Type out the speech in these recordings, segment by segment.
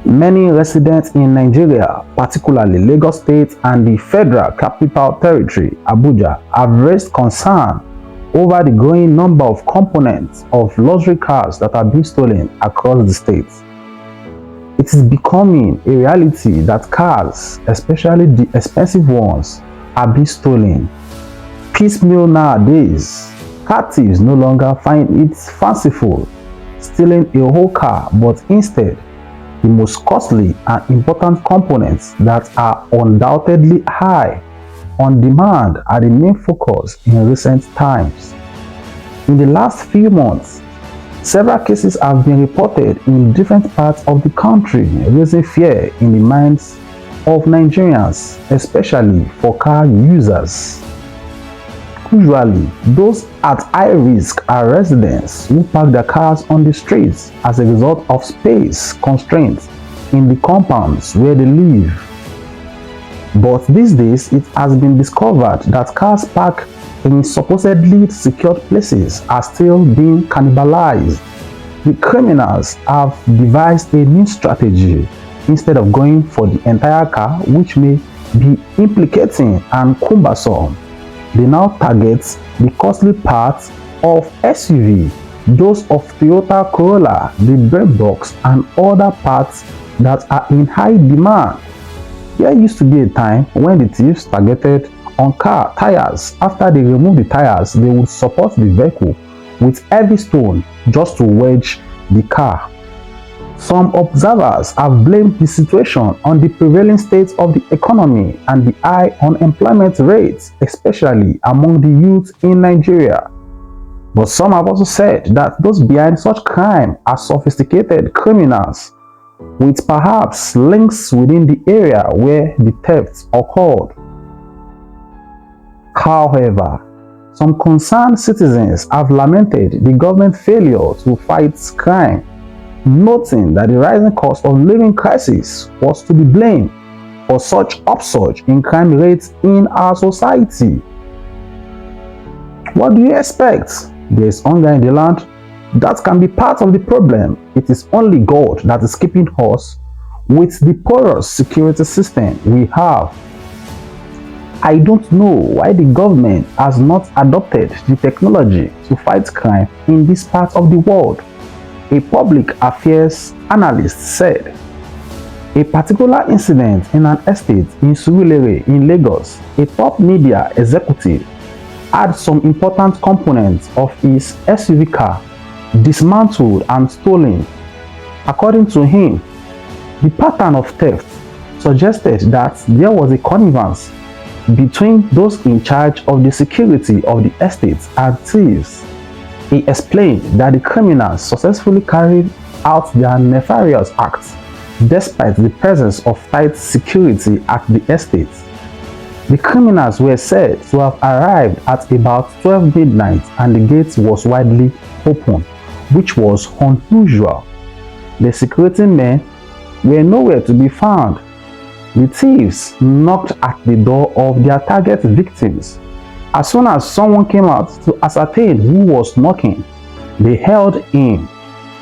Many residents in Nigeria, particularly Lagos State and the Federal Capital Territory, Abuja, have raised concern over the growing number of components of luxury cars that are being stolen across the state. It is becoming a reality that cars, especially the expensive ones, are being stolen piecemeal nowadays. Car thieves no longer find it fanciful stealing a whole car, but instead the most costly and important components that are undoubtedly high on demand are the main focus in recent times. In the last few months, several cases have been reported in different parts of the country, raising fear in the minds of Nigerians, especially for car users. Usually, those at high risk are residents who park their cars on the streets as a result of space constraints in the compounds where they live. But these days, it has been discovered that cars parked in supposedly secured places are still being cannibalized. The criminals have devised a new strategy. Instead of going for the entire car, which may be implicating and cumbersome, they now target the costly parts of SUV, those of Toyota Corolla, the brake box, and other parts that are in high demand. There used to be a time when the thieves targeted on car tires. After they removed the tires, they would support the vehicle with heavy stone just to wedge the car. Some observers have blamed the situation on the prevailing state of the economy and the high unemployment rates, especially among the youth in Nigeria. But some have also said that those behind such crime are sophisticated criminals with perhaps links within the area where the thefts occurred. However, some concerned citizens have lamented the government failure to fight crime, noting that the rising cost of living crisis was to be blamed for such upsurge in crime rates in our society. What do you expect? There is hunger in the land. That can be part of the problem. It is only God that is keeping us with the porous security system we have. I don't know why the government has not adopted the technology to fight crime in this part of the world. A public affairs analyst said, a particular incident in an estate in Surulere in Lagos, a top media executive had some important components of his SUV car dismantled and stolen. According to him, the pattern of theft suggested that there was a connivance between those in charge of the security of the estate and thieves. He explained that the criminals successfully carried out their nefarious acts despite the presence of tight security at the estate. The criminals were said to have arrived at about 12 midnight and the gate was widely open, which was unusual. The security men were nowhere to be found. The thieves knocked at the door of their target victims. As soon as someone came out to ascertain who was knocking, they held him,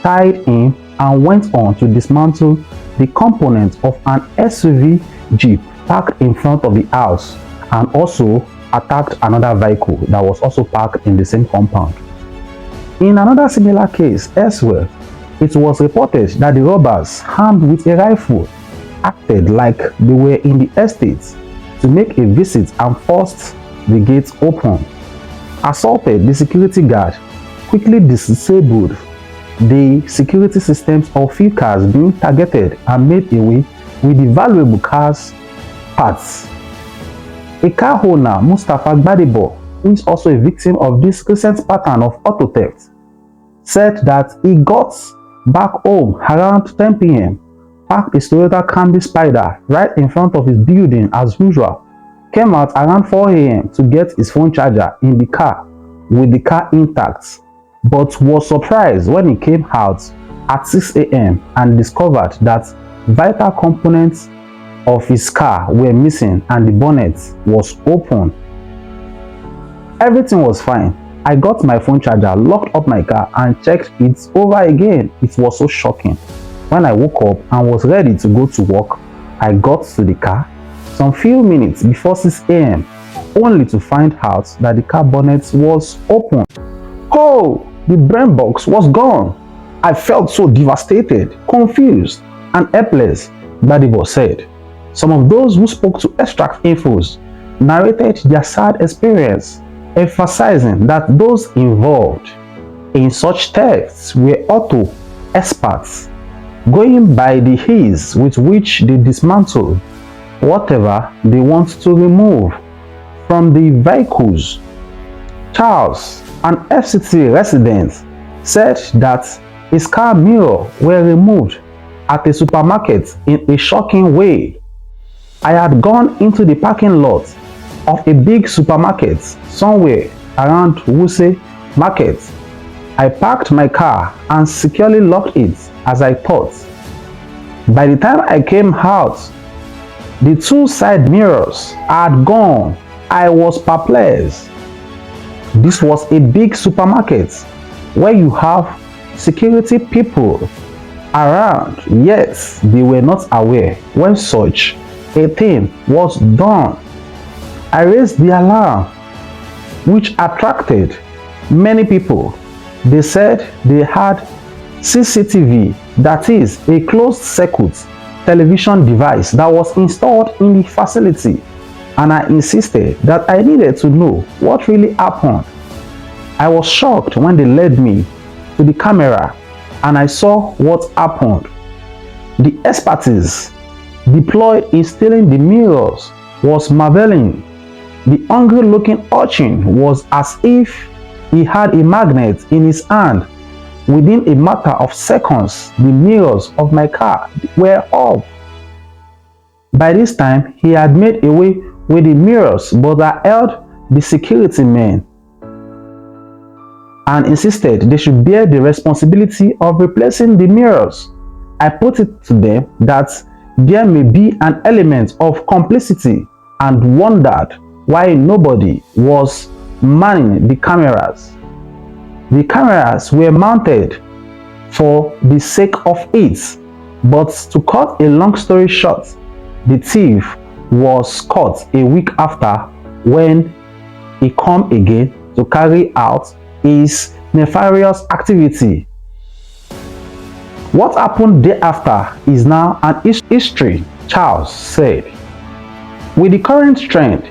tied him, and went on to dismantle the components of an SUV Jeep parked in front of the house and also attacked another vehicle that was also parked in the same compound. In another similar case elsewhere, it was reported that the robbers, armed with a rifle, acted like they were in the estate to make a visit and forced the gates open, assaulted the security guard, quickly disabled the security systems of few cars being targeted, and made away with the valuable cars parts. A car owner, Mustafa Gbadebo, who is also a victim of this recent pattern of auto theft, said that he got back home around 10 p.m., parked his Toyota Camry Spider right in front of his building as usual, came out around 4 a.m. to get his phone charger in the car with the car intact, but was surprised when he came out at 6 a.m. and discovered that vital components of his car were missing and the bonnet was open. Everything was fine. I got my phone charger, locked up my car and checked it over again. It was so shocking. When I woke up and was ready to go to work, I got to the car some few minutes before 6 a.m. only to find out that the car bonnet was open. Oh, the brain box was gone. I felt so devastated, confused, and helpless, Gbadebo said. Some of those who spoke to Extract Infos narrated their sad experience, emphasizing that those involved in such thefts were auto experts, going by the ease with which they dismantle whatever they want to remove from the vehicles. Charles, an FCT resident, said that his car mirror were removed at a supermarket in a shocking way. I had gone into the parking lot of a big supermarket somewhere around Wuse Market. I parked my car and securely locked it as I thought. By the time I came out, the two side mirrors had gone. I was perplexed. This was a big supermarket where you have security people around, yet they were not aware when such a thing was done. I raised the alarm, which attracted many people. They said they had CCTV, that is a closed circuit television device that was installed in the facility, and I insisted that I needed to know what really happened. I was shocked when they led me to the camera and I saw what happened. The expertise deployed in stealing the mirrors was marveling. The hungry-looking urchin was as if he had a magnet in his hand. Within a matter of seconds, the mirrors of my car were off. By this time, he had made away with the mirrors, but I held the security men and insisted they should bear the responsibility of replacing the mirrors. I put it to them that there may be an element of complicity and wondered why nobody was manning the cameras. The cameras were mounted for the sake of it, but to cut a long story short, the thief was caught a week after when he came again to carry out his nefarious activity. What happened thereafter is now an history, Charles said. With the current trend,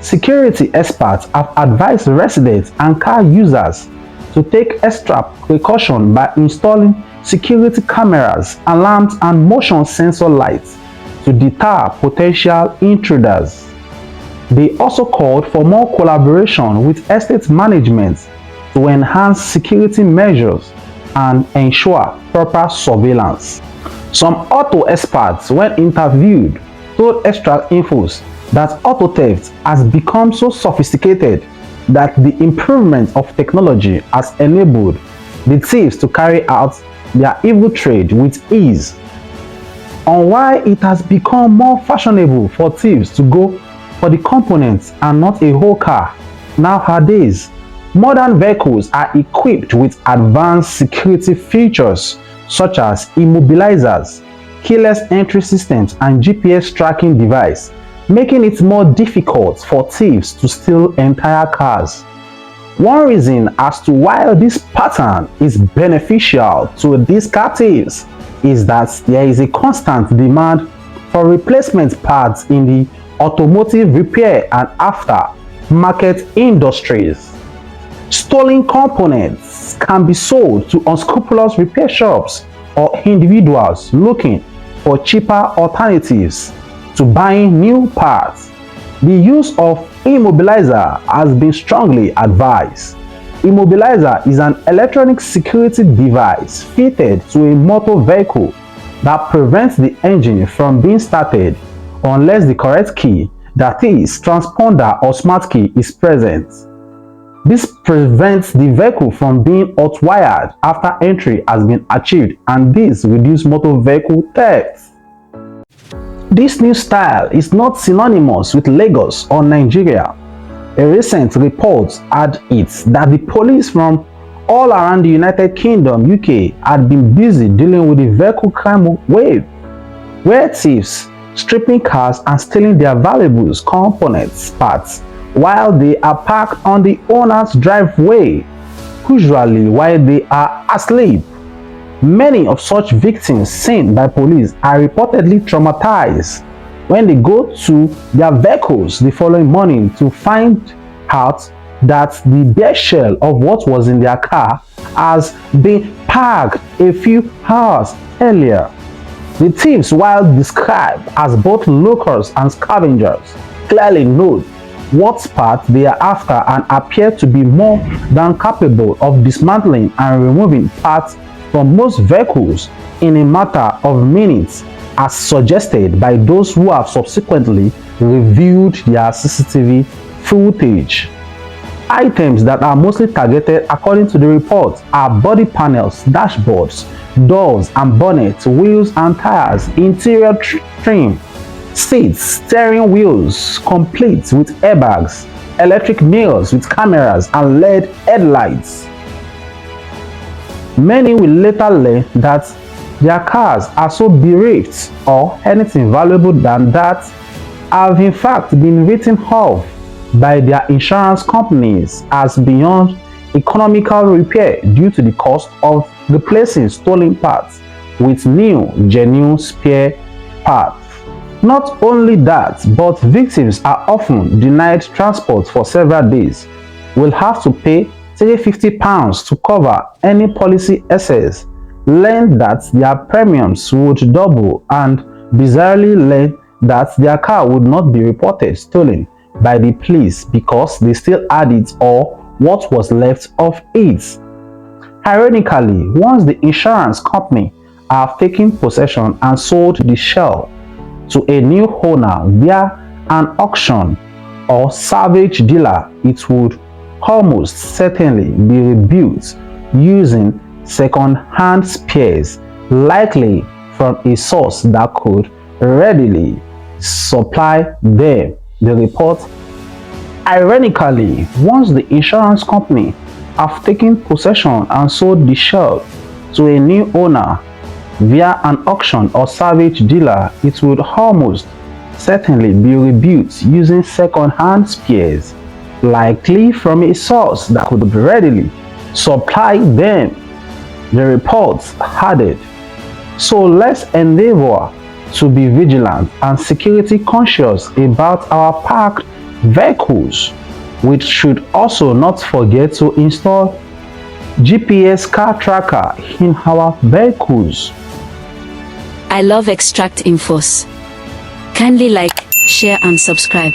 security experts have advised residents and car users to take extra precaution by installing security cameras, alarms, and motion sensor lights to deter potential intruders. They also called for more collaboration with estate management to enhance security measures and ensure proper surveillance. Some auto experts, when interviewed, told Extract Infos that auto theft has become so sophisticated that the improvement of technology has enabled the thieves to carry out their evil trade with ease. On why it has become more fashionable for thieves to go for the components and not a whole car. Nowadays, modern vehicles are equipped with advanced security features such as immobilizers, keyless entry systems, and GPS tracking device, making it more difficult for thieves to steal entire cars. One reason as to why this pattern is beneficial to these car thieves is that there is a constant demand for replacement parts in the automotive repair and after-market industries. Stolen components can be sold to unscrupulous repair shops or individuals looking for cheaper alternatives to buying new parts. The use of immobilizer has been strongly advised. Immobilizer is an electronic security device fitted to a motor vehicle that prevents the engine from being started unless the correct key, that is, transponder or smart key, is present. This prevents the vehicle from being hotwired after entry has been achieved, and this reduces motor vehicle theft. This new style is not synonymous with Lagos or Nigeria. A recent report had it that the police from all around the United Kingdom, UK had been busy dealing with the vehicle crime wave, where thieves stripping cars and stealing their valuables, components, parts, while they are parked on the owner's driveway, usually while they are asleep. Many of such victims seen by police are reportedly traumatized when they go to their vehicles the following morning to find out that the bare shell of what was in their car has been parked a few hours earlier. The thieves, while described as both locals and scavengers, clearly know what part they are after and appear to be more than capable of dismantling and removing parts from most vehicles in a matter of minutes, as suggested by those who have subsequently reviewed their CCTV footage. Items that are mostly targeted, according to the report, are body panels, dashboards, doors and bonnets, wheels and tires, interior trim, seats, steering wheels complete with airbags, electric mirrors with cameras and LED headlights. Many will later learn that their cars are so bereft or anything valuable than that have in fact been written off by their insurance companies as beyond economical repair due to the cost of replacing stolen parts with new genuine spare parts. Not only that, but victims are often denied transport for several days, will have to pay £350 to cover any policy excess, learn that their premiums would double, and bizarrely learn that their car would not be reported stolen by the police because they still had it or what was left of it. Ironically, once the insurance company have taken possession and sold the shell to a new owner via an auction or salvage dealer, it would almost certainly be rebuilt using second-hand spares, likely from a source that could readily supply them. The report, ironically, once the insurance company have taken possession and sold the shell to a new owner via an auction or salvage dealer, it would almost certainly be rebuilt using second-hand spares, likely from a source that could readily supply them. The report added, so let's endeavor to be vigilant and security conscious about our parked vehicles. We should also not forget to install GPS car tracker in our vehicles. I love Extract Infos. Kindly like, share and subscribe.